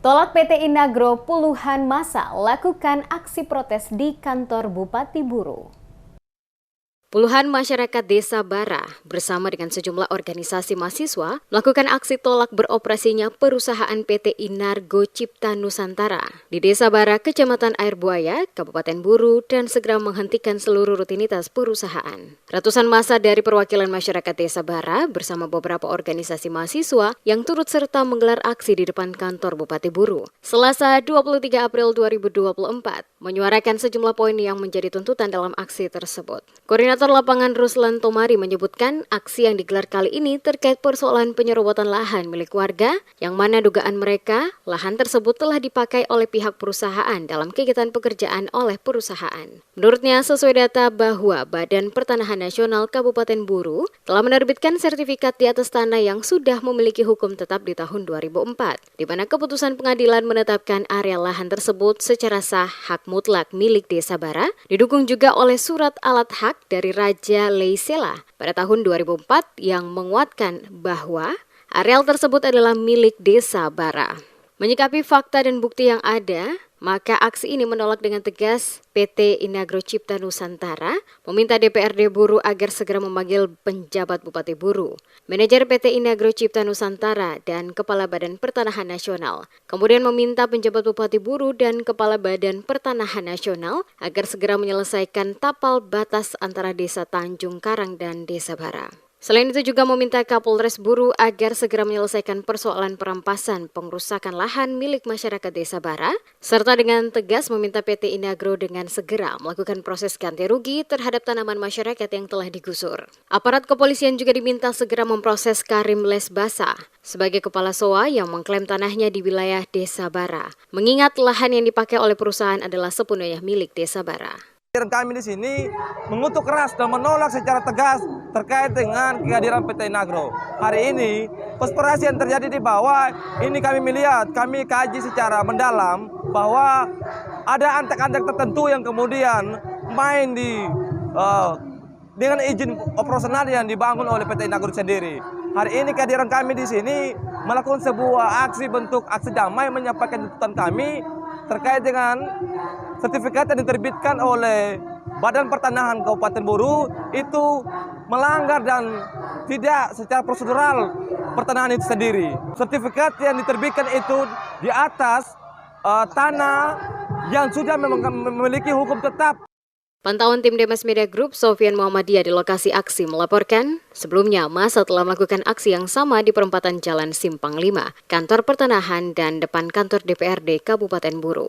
Tolak PT Inagro, puluhan massa lakukan aksi protes di kantor Bupati Buru. Puluhan masyarakat Desa Bara bersama dengan sejumlah organisasi mahasiswa melakukan aksi tolak beroperasinya perusahaan PT Inagro Cipta Nusantara di Desa Bara, Kecamatan Air Buaya, Kabupaten Buru, dan segera menghentikan seluruh rutinitas perusahaan. Ratusan massa dari perwakilan masyarakat Desa Bara bersama beberapa organisasi mahasiswa yang turut serta menggelar aksi di depan kantor Bupati Buru Selasa 23 April 2024 menyuarakan sejumlah poin yang menjadi tuntutan dalam aksi tersebut. Koordinator Lapangan Ruslan Tomari menyebutkan aksi yang digelar kali ini terkait persoalan penyerobotan lahan milik warga yang mana dugaan mereka lahan tersebut telah dipakai oleh pihak perusahaan dalam kegiatan pekerjaan oleh perusahaan. Menurutnya sesuai data bahwa Badan Pertanahan Nasional Kabupaten Buru telah menerbitkan sertifikat di atas tanah yang sudah memiliki hukum tetap di tahun 2004, di mana keputusan pengadilan menetapkan area lahan tersebut secara sah hak mutlak milik Desa Bara, didukung juga oleh surat alat hak dari Raja Leisela pada tahun 2004 yang menguatkan bahwa areal tersebut adalah milik Desa Bara. Menyikapi fakta dan bukti yang ada, maka aksi ini menolak dengan tegas PT Inagro Cipta Nusantara meminta DPRD Buru agar segera memanggil penjabat Bupati Buru, manajer PT Inagro Cipta Nusantara, dan Kepala Badan Pertanahan Nasional. Kemudian meminta penjabat Bupati Buru dan Kepala Badan Pertanahan Nasional agar segera menyelesaikan tapal batas antara Desa Tanjung Karang dan Desa Bara. Selain itu juga meminta Kapolres Buru agar segera menyelesaikan persoalan perampasan pengrusakan lahan milik masyarakat Desa Bara, serta dengan tegas meminta PT Inagro dengan segera melakukan proses ganti rugi terhadap tanaman masyarakat yang telah digusur. Aparat kepolisian juga diminta segera memproses Karim Lesbasa sebagai kepala SOA yang mengklaim tanahnya di wilayah Desa Bara, mengingat lahan yang dipakai oleh perusahaan adalah sepenuhnya milik Desa Bara. Kami di sini mengutuk keras dan menolak secara tegas terkait dengan kehadiran PT Inagro. Hari ini, konspirasi yang terjadi di bawah, ini kami melihat, kami kaji secara mendalam bahwa ada antek-antek tertentu yang kemudian main dengan izin operasional yang dibangun oleh PT Inagro sendiri. Hari ini kehadiran kami di sini melakukan sebuah aksi bentuk aksi damai menyampaikan tuntutan kami terkait dengan sertifikat yang diterbitkan oleh Badan Pertanahan Kabupaten Buru itu melanggar dan tidak secara prosedural pertanahan itu sendiri. Sertifikat yang diterbitkan itu di atas tanah yang sudah memiliki hukum tetap. Pantauan tim Demas Media Group, Sofian Muhammadiyah di lokasi aksi melaporkan, sebelumnya massa telah melakukan aksi yang sama di perempatan Jalan Simpang 5, Kantor Pertanahan dan depan kantor DPRD Kabupaten Buru.